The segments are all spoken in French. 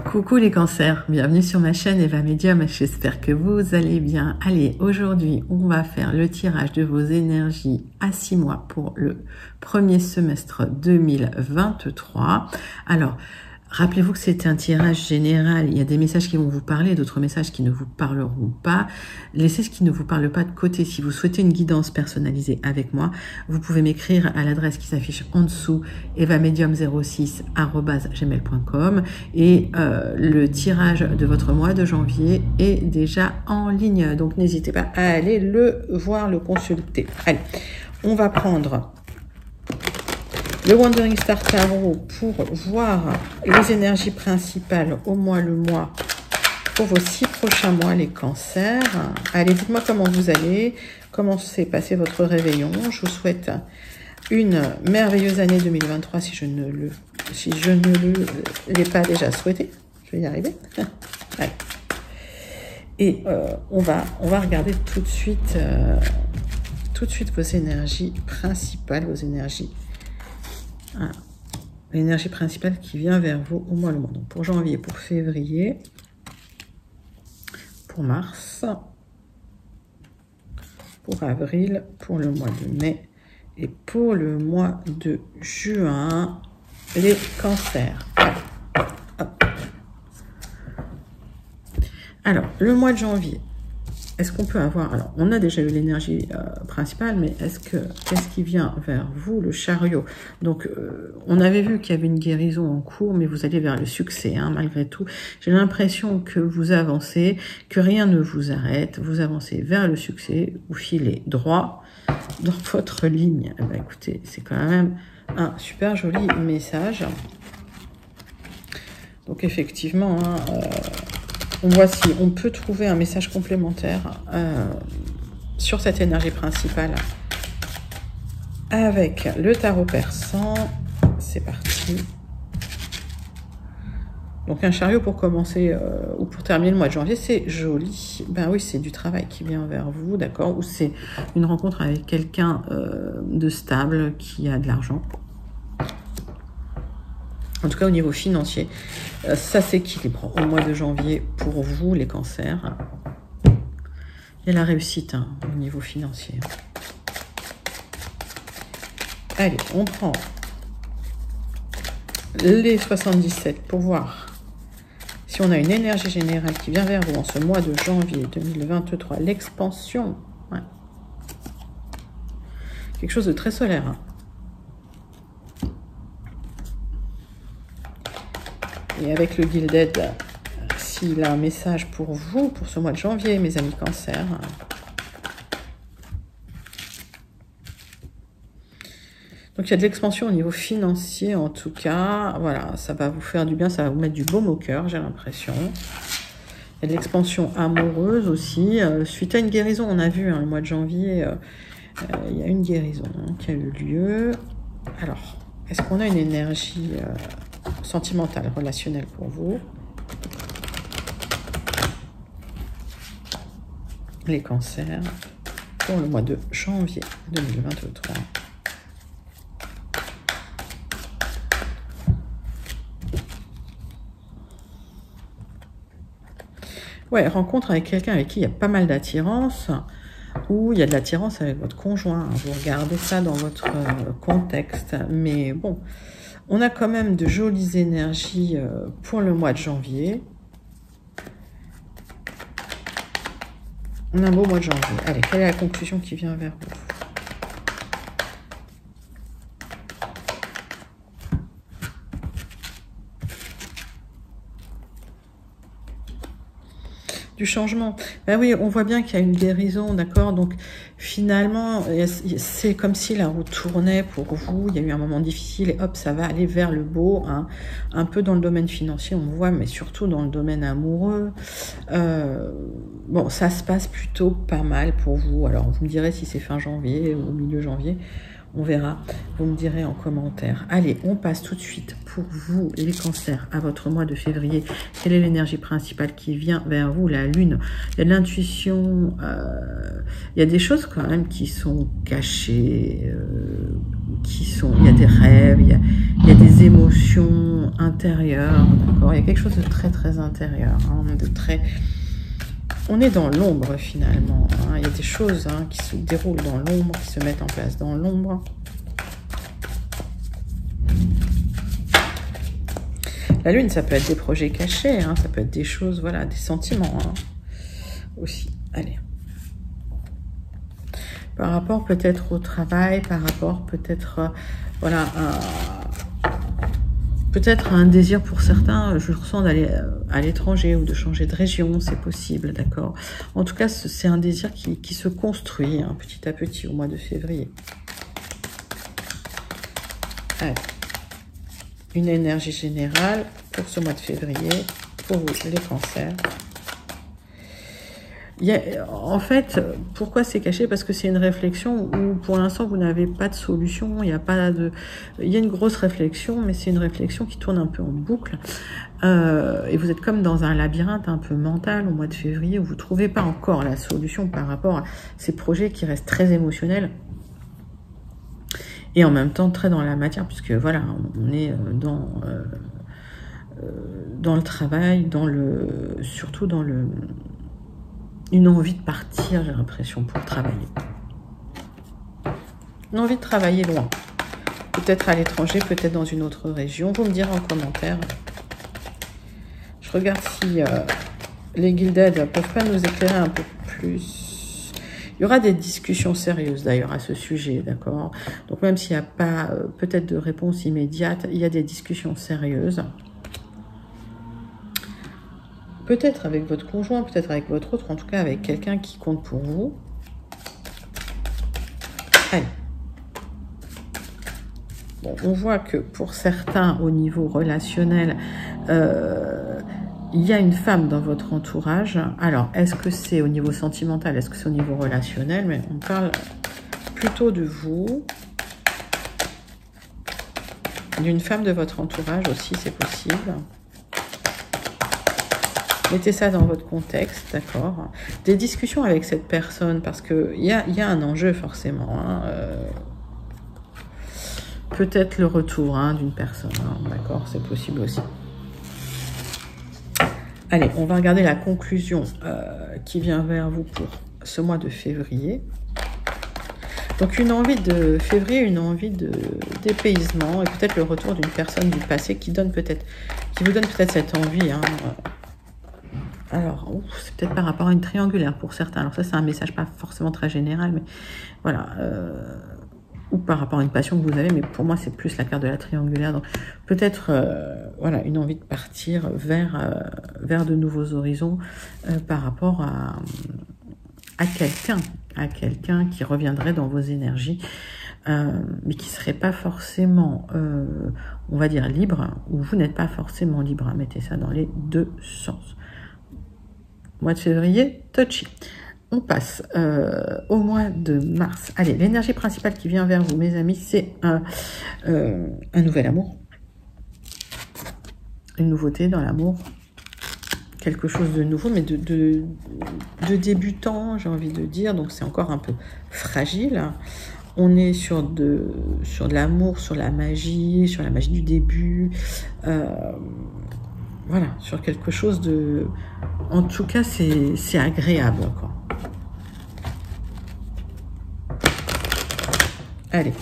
Coucou les cancers, bienvenue sur ma chaîne Eva Medium, j'espère que vous allez bien. Allez, aujourd'hui on va faire le tirage de vos énergies à 6 mois pour le premier semestre 2023. Alors, rappelez-vous que c'est un tirage général, il y a des messages qui vont vous parler, d'autres messages qui ne vous parleront pas. Laissez ce qui ne vous parle pas de côté. Si vous souhaitez une guidance personnalisée avec moi, vous pouvez m'écrire à l'adresse qui s'affiche en dessous, evamedium06@gmail.com, et le tirage de votre mois de janvier est déjà en ligne, donc n'hésitez pas à aller le voir, le consulter. Allez, on va prendre le Wandering Star Tarot pour voir les énergies principales au mois le mois pour vos 6 prochains mois, les cancers. Allez, dites-moi comment vous allez, comment s'est passé votre réveillon. Je vous souhaite une merveilleuse année 2023 si je ne l'ai pas déjà souhaité. Je vais y arriver. Allez. Et on va regarder tout de suite vos énergies principales, vos énergies. L'énergie principale qui vient vers vous au mois le mois. Donc pour janvier, pour février, pour mars, pour avril, pour le mois de mai et pour le mois de juin, les cancers. Alors, le mois de janvier, est-ce qu'on peut avoir... Alors, on a déjà eu l'énergie principale, mais qu'est-ce qui vient vers vous, le chariot? Donc, on avait vu qu'il y avait une guérison en cours, mais vous allez vers le succès, hein, malgré tout. J'ai l'impression que vous avancez, que rien ne vous arrête. Vous avancez vers le succès, vous filez droit dans votre ligne. Eh ben, écoutez, c'est quand même un super joli message. Donc, effectivement... Hein, on voit si on peut trouver un message complémentaire sur cette énergie principale avec le tarot persan. C'est parti. Donc un chariot pour commencer ou pour terminer le mois de janvier, c'est joli. Ben oui, c'est du travail qui vient vers vous, d'accord? Ou c'est une rencontre avec quelqu'un de stable qui a de l'argent. En tout cas, au niveau financier, ça s'équilibre au mois de janvier pour vous, les cancers. Il y a la réussite hein, au niveau financier. Allez, on prend les 77 pour voir si on a une énergie générale qui vient vers vous en ce mois de janvier 2023. L'expansion. Ouais. Quelque chose de très solaire. Hein. Et avec le Gilded, s'il a un message pour vous, pour ce mois de janvier, mes amis cancers. Donc il y a de l'expansion au niveau financier en tout cas. Voilà, ça va vous faire du bien, ça va vous mettre du baume au cœur, j'ai l'impression. Il y a de l'expansion amoureuse aussi. Suite à une guérison, on a vu hein, le mois de janvier, il y a une guérison qui a eu lieu. Alors, est-ce qu'on a une énergie... sentimentale, relationnelle pour vous. Les cancers pour le mois de janvier 2023. Ouais, rencontre avec quelqu'un avec qui il y a pas mal d'attirance, ou il y a de l'attirance avec votre conjoint. Vous regardez ça dans votre contexte, mais bon... On a quand même de jolies énergies pour le mois de janvier. On a un beau mois de janvier. Allez, quelle est la conclusion qui vient vers vous? Du changement. Ben oui, on voit bien qu'il y a une guérison, d'accord? Donc, finalement, c'est comme si la roue tournait pour vous. Il y a eu un moment difficile et hop, ça va aller vers le beau. Hein. Un peu dans le domaine financier, on voit, mais surtout dans le domaine amoureux. Bon, ça se passe plutôt pas mal pour vous. Alors, vous me direz si c'est fin janvier ou milieu janvier. On verra, vous me direz en commentaire. Allez, on passe tout de suite pour vous, les cancers, à votre mois de février. Quelle est l'énergie principale qui vient vers vous? La lune, il y a de l'intuition, il y a des choses quand même qui sont cachées, il y a des rêves, il y a des émotions intérieures, d'accord. Il y a quelque chose de très très intérieur, hein, de très... On est dans l'ombre finalement, hein. Il y a des choses hein, qui se déroulent dans l'ombre, qui se mettent en place dans l'ombre. La lune, ça peut être des projets cachés, hein, ça peut être des choses, voilà, des sentiments hein, aussi. Allez. Par rapport peut-être au travail, par rapport peut-être, voilà, peut-être un désir pour certains, je ressens d'aller à l'étranger ou de changer de région, c'est possible, d'accord. En tout cas, c'est un désir qui se construit hein, petit à petit au mois de février. Allez. Une énergie générale pour ce mois de février, pour vous, les cancers. En fait, pourquoi c'est caché? Parce que c'est une réflexion où pour l'instant vous n'avez pas de solution, il y a une grosse réflexion, mais c'est une réflexion qui tourne un peu en boucle. Et vous êtes comme dans un labyrinthe un peu mental au mois de février où vous ne trouvez pas encore la solution par rapport à ces projets qui restent très émotionnels. Et en même temps très dans la matière, puisque voilà, on est dans le travail, surtout dans une envie de partir, j'ai l'impression, pour travailler. Une envie de travailler loin. Peut-être à l'étranger, peut-être dans une autre région. Vous me direz en commentaire. Je regarde si les Gilded ne peuvent pas nous éclairer un peu plus. Il y aura des discussions sérieuses d'ailleurs à ce sujet, d'accord? Donc même s'il n'y a pas peut-être de réponse immédiate, il y a des discussions sérieuses. Peut-être avec votre conjoint, peut-être avec votre autre, en tout cas avec quelqu'un qui compte pour vous. Allez. Bon, on voit que pour certains, au niveau relationnel, il y a une femme dans votre entourage. Alors, est-ce que c'est au niveau sentimental? Est-ce que c'est au niveau relationnel? Mais on parle plutôt de vous. D'une femme de votre entourage aussi, c'est possible. Mettez ça dans votre contexte, d'accord? Des discussions avec cette personne, parce qu'il y a un enjeu forcément. Hein, peut-être le retour hein, d'une personne, hein, d'accord? C'est possible aussi. Allez, on va regarder la conclusion qui vient vers vous pour ce mois de février. Donc une envie de février, une envie d'épaisement et peut-être le retour d'une personne du passé qui vous donne peut-être cette envie. Hein. Alors, c'est peut-être par rapport à une triangulaire pour certains. Alors ça, c'est un message pas forcément très général, mais voilà. Ou par rapport à une passion que vous avez, mais pour moi, c'est plus la carte de la triangulaire. Donc peut-être, voilà, une envie de partir vers de nouveaux horizons par rapport à quelqu'un qui reviendrait dans vos énergies, mais qui serait pas forcément, on va dire, libre, ou vous n'êtes pas forcément libre. Mettez ça dans les deux sens. Mois de février, touchy. On passe au mois de mars. Allez, l'énergie principale qui vient vers vous, mes amis, c'est un nouvel amour. Une nouveauté dans l'amour. Quelque chose de nouveau, mais de débutant, j'ai envie de dire. Donc, c'est encore un peu fragile. On est sur de l'amour, sur la magie du début. Voilà, sur quelque chose de... En tout cas, c'est agréable, quoi. Allez,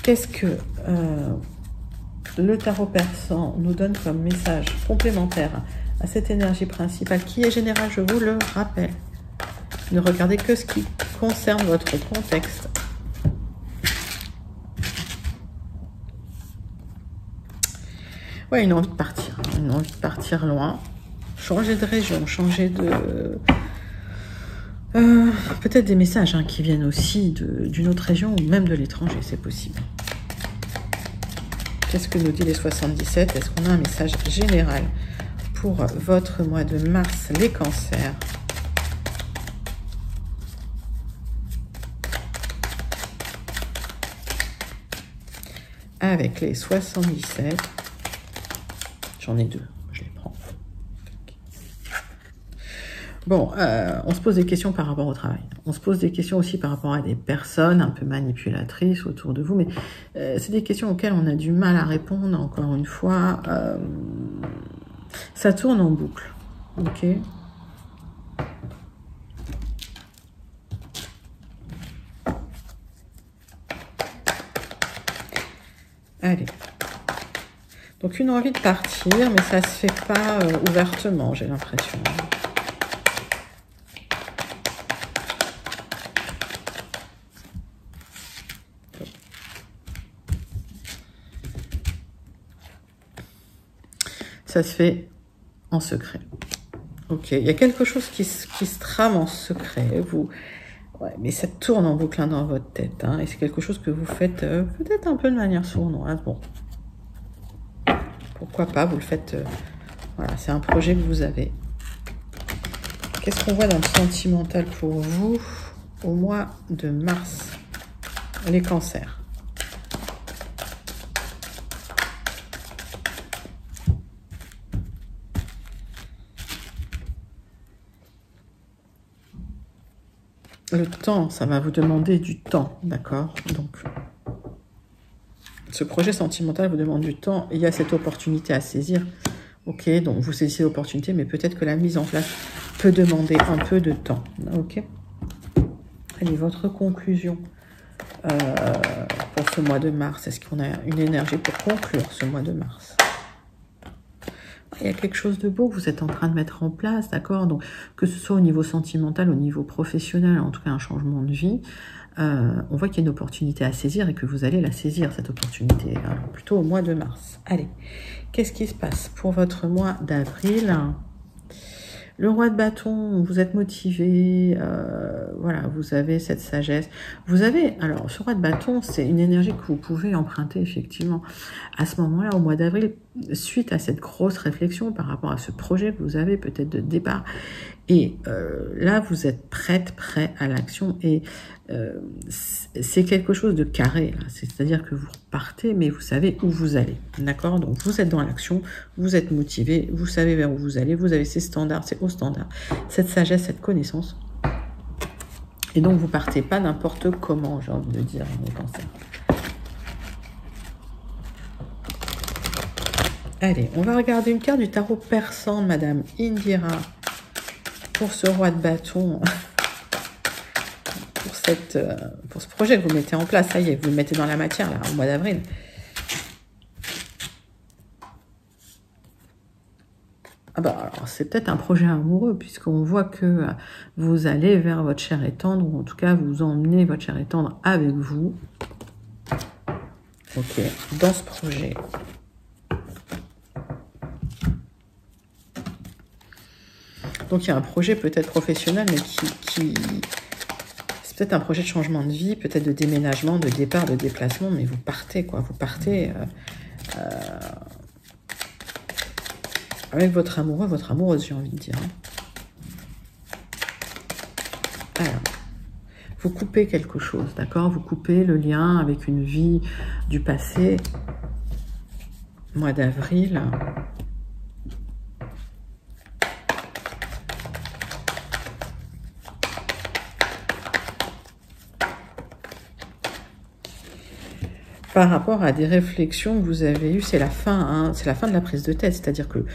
qu'est-ce que le tarot persan nous donne comme message complémentaire à cette énergie principale qui est générale, je vous le rappelle. Ne regardez que ce qui concerne votre contexte. Ouais, une envie de partir loin, changer de région, changer de... peut-être des messages hein, qui viennent aussi d'une autre région ou même de l'étranger, c'est possible. Qu'est-ce que nous dit les 77? Est-ce qu'on a un message général pour votre mois de mars, les cancers? Avec les 77, j'en ai deux, je les prends. Bon, on se pose des questions par rapport au travail. On se pose des questions aussi par rapport à des personnes un peu manipulatrices autour de vous, mais c'est des questions auxquelles on a du mal à répondre, encore une fois. Ça tourne en boucle, ok? Allez. Donc une envie de partir, mais ça se fait pas ouvertement, j'ai l'impression. Ça se fait en secret. Ok, il y a quelque chose qui se trame en secret. Ouais, mais ça tourne en boucle dans votre tête. Hein, et c'est quelque chose que vous faites peut-être un peu de manière sournoise. Bon, pourquoi pas, vous le faites. Voilà, c'est un projet que vous avez. Qu'est-ce qu'on voit dans le sentimental pour vous au mois de mars? Les cancers. Le temps, ça va vous demander du temps, d'accord? Donc, ce projet sentimental vous demande du temps. Il y a cette opportunité à saisir. Ok, donc vous saisissez l'opportunité, mais peut-être que la mise en place peut demander un peu de temps. Ok. Allez, votre conclusion pour ce mois de mars. Est-ce qu'on a une énergie pour conclure ce mois de mars? Il y a quelque chose de beau que vous êtes en train de mettre en place, d'accord? Donc, que ce soit au niveau sentimental, au niveau professionnel, en tout cas un changement de vie, on voit qu'il y a une opportunité à saisir et que vous allez la saisir, cette opportunité, alors, plutôt au mois de mars. Allez, qu'est-ce qui se passe pour votre mois d'avril? Le roi de bâton, vous êtes motivé, voilà, vous avez cette sagesse. Vous avez, alors, ce roi de bâton, c'est une énergie que vous pouvez emprunter, effectivement, à ce moment-là, au mois d'avril, suite à cette grosse réflexion par rapport à ce projet que vous avez peut-être de départ. Et là, vous êtes prêt à l'action et c'est quelque chose de carré. C'est-à-dire que vous repartez, mais vous savez où vous allez. D'accord? Donc, vous êtes dans l'action, vous êtes motivé, vous savez vers où vous allez, vous avez ces standards, ces hauts standards, cette sagesse, cette connaissance. Et donc, vous partez pas n'importe comment, j'ai envie de dire, les cancers. Allez, on va regarder une carte du tarot persan, Madame Indira, pour ce roi de bâton, pour ce projet que vous mettez en place. Ça y est, vous le mettez dans la matière, là, au mois d'avril. Ah bah, alors, c'est peut-être un projet amoureux, puisqu'on voit que vous allez vers votre chair et tendre, ou en tout cas, vous emmenez votre chair et tendre avec vous. Ok, dans ce projet. Donc, il y a un projet peut-être professionnel, mais qui c'est peut-être un projet de changement de vie, peut-être de déménagement, de départ, de déplacement, mais vous partez, quoi. Vous partez avec votre amoureux, votre amoureuse, j'ai envie de dire. Alors, vous coupez quelque chose, d'accord? Vous coupez le lien avec une vie du passé, mois d'avril. Par rapport à des réflexions que vous avez eues, c'est la fin, hein, c'est la fin de la prise de tête, c'est-à-dire que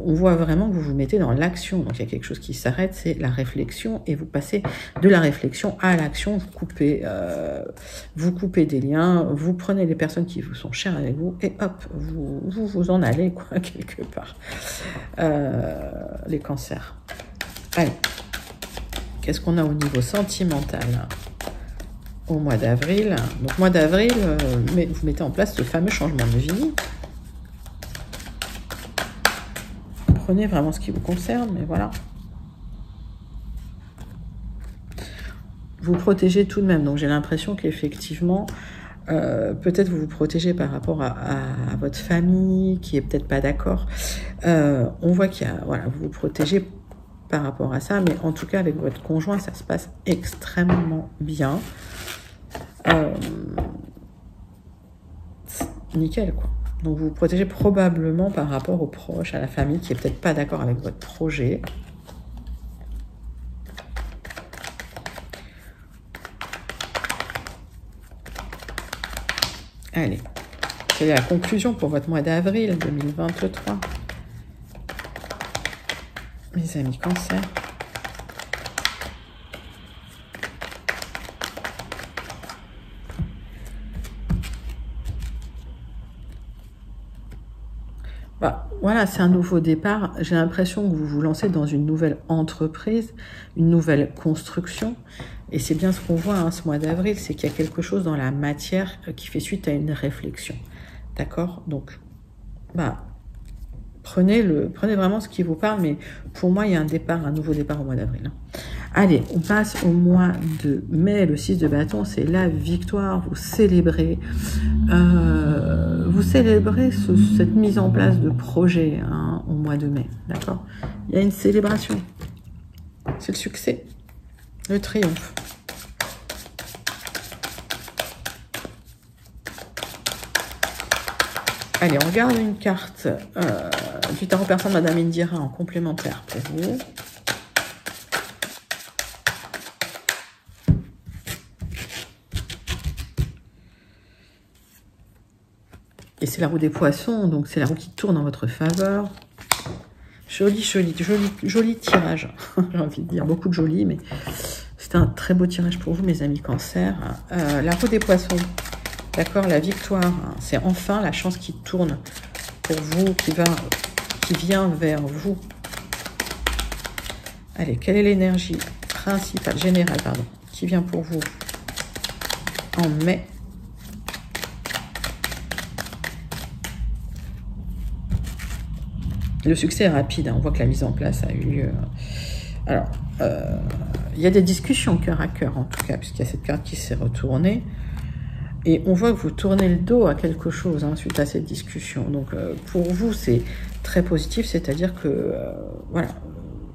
on voit vraiment que vous vous mettez dans l'action, donc il y a quelque chose qui s'arrête, c'est la réflexion, et vous passez de la réflexion à l'action, vous coupez des liens, vous prenez les personnes qui vous sont chères avec vous, et hop, vous en allez, quoi, quelque part. Les cancers. Allez, qu'est-ce qu'on a au niveau sentimental au mois d'avril? Donc, mois d'avril, vous mettez en place ce fameux changement de vie. Prenez vraiment ce qui vous concerne, mais voilà. Vous protégez tout de même. Donc, j'ai l'impression qu'effectivement, peut-être vous vous protégez par rapport à votre famille, qui est peut-être pas d'accord. On voit qu'il y a, voilà, vous vous protégez par rapport à ça, mais en tout cas, avec votre conjoint, ça se passe extrêmement bien. Nickel, quoi. Donc vous vous protégez probablement par rapport aux proches, à la famille qui est peut-être pas d'accord avec votre projet. Allez, quelle est la conclusion pour votre mois d'avril 2023? Mes amis Cancer. Bah, voilà, c'est un nouveau départ. J'ai l'impression que vous vous lancez dans une nouvelle entreprise, une nouvelle construction. Et c'est bien ce qu'on voit hein, ce mois d'avril, c'est qu'il y a quelque chose dans la matière qui fait suite à une réflexion. D'accord? Donc, bah, prenez vraiment ce qui vous parle, mais pour moi, il y a un nouveau départ au mois d'avril. Hein. Allez, on passe au mois de mai. Le 6 de bâton, c'est la victoire. Vous célébrez, cette mise en place de projet hein, au mois de mai. D'accord? Il y a une célébration. C'est le succès, le triomphe. Allez, on regarde une carte du tarot persan de Madame Indira en complémentaire pour vous. Et c'est la roue des poissons, donc c'est la roue qui tourne en votre faveur. Joli tirage, j'ai envie de dire, beaucoup de joli, mais c'est un très beau tirage pour vous, mes amis Cancer. La roue des poissons, d'accord, la victoire, hein, c'est enfin la chance qui tourne pour vous, qui vient vers vous. Allez, quelle est l'énergie principale, générale, pardon, qui vient pour vous en mai? Le succès est rapide, hein. On voit que la mise en place a eu lieu. Alors, il y a des discussions cœur à cœur, en tout cas, puisqu'il y a cette carte qui s'est retournée. Et on voit que vous tournez le dos à quelque chose hein, suite à cette discussion. Donc, pour vous, c'est très positif, c'est-à-dire que, voilà,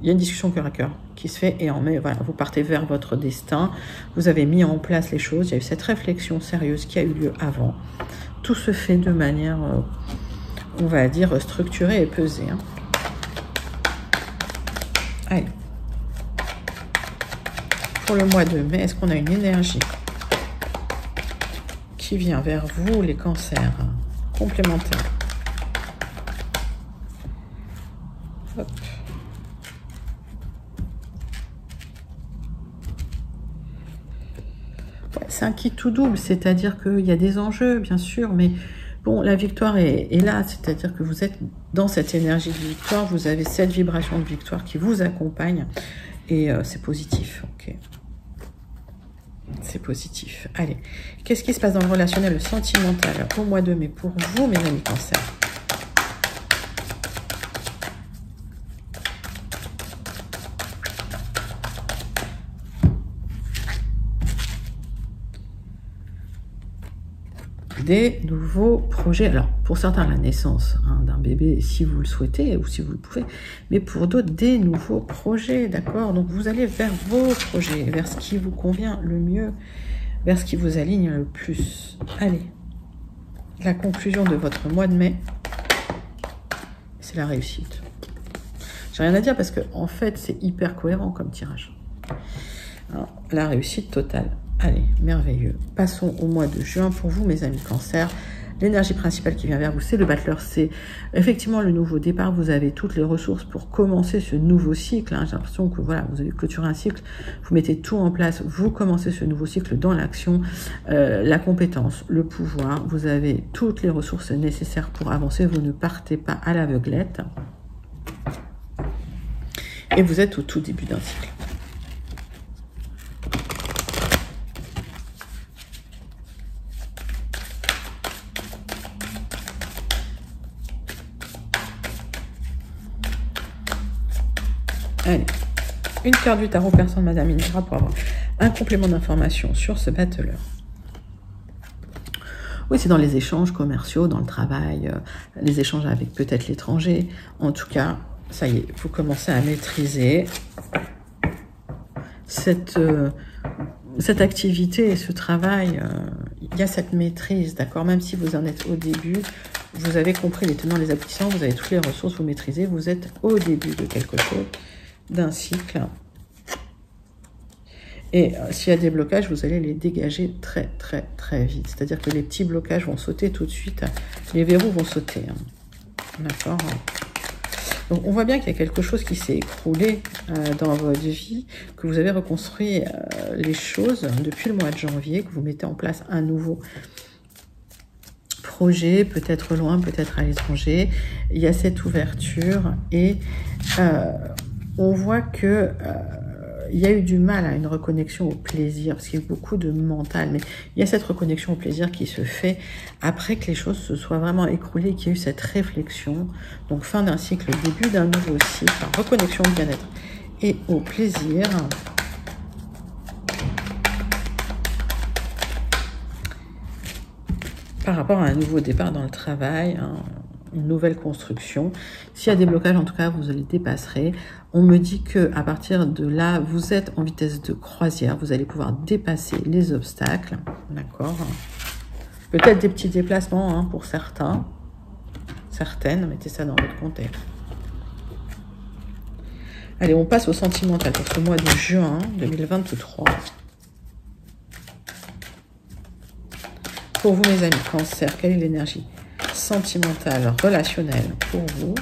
il y a une discussion cœur à cœur qui se fait. Et en mai, voilà, vous partez vers votre destin. Vous avez mis en place les choses. Il y a eu cette réflexion sérieuse qui a eu lieu avant. Tout se fait de manière... on va dire structuré et pesé. Hein. Allez. Pour le mois de mai, est-ce qu'on a une énergie qui vient vers vous, les cancers complémentaires? Hop. Ouais, c'est un kit tout double, c'est-à-dire qu'il y a des enjeux, bien sûr, mais bon, la victoire est là, c'est-à-dire que vous êtes dans cette énergie de victoire, vous avez cette vibration de victoire qui vous accompagne et c'est positif. Ok, c'est positif. Allez, qu'est-ce qui se passe dans le relationnel, le sentimental au mois de mai pour vous, mes amis Cancer? Des nouveaux projets. Alors, pour certains, la naissance hein, d'un bébé, si vous le souhaitez ou si vous le pouvez, mais pour d'autres, des nouveaux projets, d'accord? Donc, vous allez vers vos projets, vers ce qui vous convient le mieux, vers ce qui vous aligne le plus. Allez, la conclusion de votre mois de mai, c'est la réussite. J'ai rien à dire parce que, en fait, c'est hyper cohérent comme tirage. Alors, la réussite totale. Allez, merveilleux. Passons au mois de juin pour vous, mes amis Cancer. L'énergie principale qui vient vers vous, c'est le battleur. C'est effectivement le nouveau départ. Vous avez toutes les ressources pour commencer ce nouveau cycle. Hein. J'ai l'impression que voilà, vous avez clôturé un cycle. Vous mettez tout en place. Vous commencez ce nouveau cycle dans l'action, la compétence, le pouvoir. Vous avez toutes les ressources nécessaires pour avancer. Vous ne partez pas à l'aveuglette. Et vous êtes au tout début d'un cycle. Allez, une carte du tarot persan de Madame Indira pour avoir un complément d'information sur ce battleur. Oui, c'est dans les échanges commerciaux, dans le travail, les échanges avec peut-être l'étranger. En tout cas, ça y est, vous commencez à maîtriser cette activité et ce travail. Il y a cette maîtrise, d'accord? Même si vous en êtes au début, vous avez compris les tenants, les aboutissants, vous avez toutes les ressources, vous maîtrisez, vous êtes au début de quelque chose, d'un cycle. Et s'il y a des blocages, vous allez les dégager très très très vite. C'est-à-dire que les petits blocages vont sauter tout de suite. Les verrous vont sauter. Hein. D'accord. Donc on voit bien qu'il y a quelque chose qui s'est écroulé dans votre vie, que vous avez reconstruit les choses depuis le mois de janvier, que vous mettez en place un nouveau projet, peut-être loin, peut-être à l'étranger. Il y a cette ouverture et on voit que il y a eu du mal à une reconnexion au plaisir, parce qu'il y a eu beaucoup de mental, mais il y a cette reconnexion au plaisir qui se fait après que les choses se soient vraiment écroulées, qu'il y a eu cette réflexion. Donc fin d'un cycle, début d'un nouveau cycle, reconnexion au bien-être et au plaisir. Par rapport à un nouveau départ dans le travail, hein, une nouvelle construction. S'il y a des blocages, en tout cas, vous les dépasserez. On me dit que à partir de là, vous êtes en vitesse de croisière. Vous allez pouvoir dépasser les obstacles. D'accord. Peut-être des petits déplacements hein, pour certains. Certaines, mettez ça dans votre contexte. Allez, on passe au sentimental pour ce mois de juin 2023. Pour vous, mes amis, Cancer, quelle est l'énergie sentimentale, relationnelle pour vous?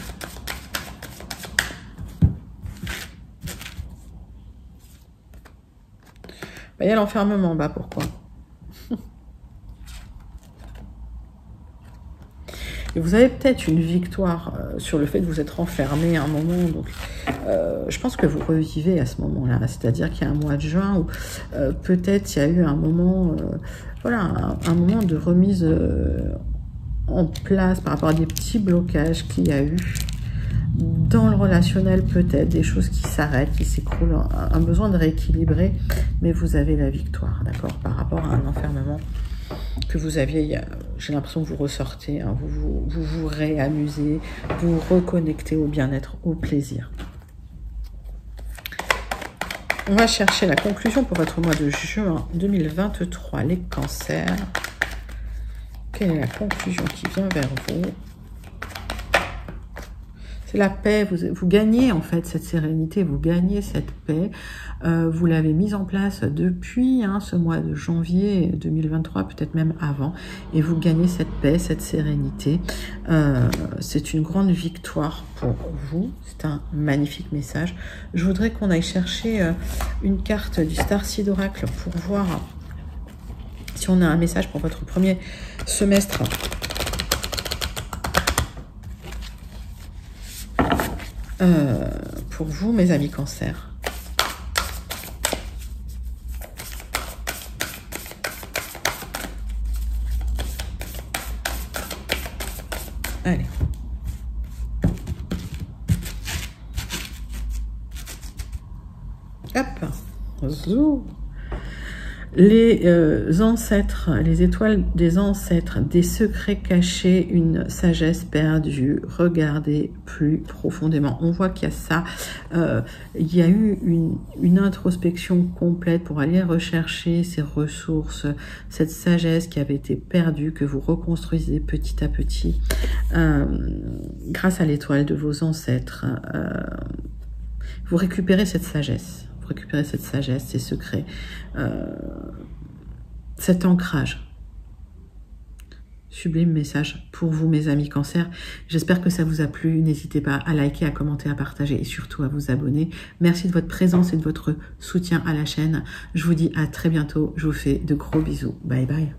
Il y a l'enfermement, bah pourquoi? Et vous avez peut-être une victoire sur le fait de vous être enfermé à un moment. Donc, je pense que vous revivez à ce moment-là. C'est-à-dire qu'il y a un mois de juin où peut-être il y a eu un moment, voilà, un moment de remise en place par rapport à des petits blocages qu'il y a eu. Dans le relationnel, peut-être des choses qui s'arrêtent, qui s'écroulent, un besoin de rééquilibrer, mais vous avez la victoire, d'accord, par rapport à un enfermement que vous aviez. J'ai l'impression que vous ressortez, hein, vous réamusez, vous reconnectez au bien-être, au plaisir. On va chercher la conclusion pour votre mois de juin 2023, les cancers. Quelle est la conclusion qui vient vers vous? C'est la paix, vous gagnez en fait cette sérénité, vous gagnez cette paix. Vous l'avez mise en place depuis ce mois de janvier 2023, peut-être même avant. Et vous gagnez cette paix, cette sérénité. C'est une grande victoire pour vous. C'est un magnifique message. Je voudrais qu'on aille chercher une carte du Starseed Oracle pour voir si on a un message pour votre premier semestre. Pour vous, mes amis Cancer. Allez. Hop. Zou. Les ancêtres, les étoiles des ancêtres, des secrets cachés, une sagesse perdue, regardez plus profondément. On voit qu'il y a ça, il y a eu une introspection complète pour aller rechercher ces ressources, cette sagesse qui avait été perdue, que vous reconstruisez petit à petit, grâce à l'étoile de vos ancêtres. Vous récupérez cette sagesse. Récupérer cette sagesse, ces secrets, cet ancrage. Sublime message pour vous, mes amis Cancer. J'espère que ça vous a plu. N'hésitez pas à liker, à commenter, à partager et surtout à vous abonner. Merci de votre présence et de votre soutien à la chaîne. Je vous dis à très bientôt. Je vous fais de gros bisous. Bye bye.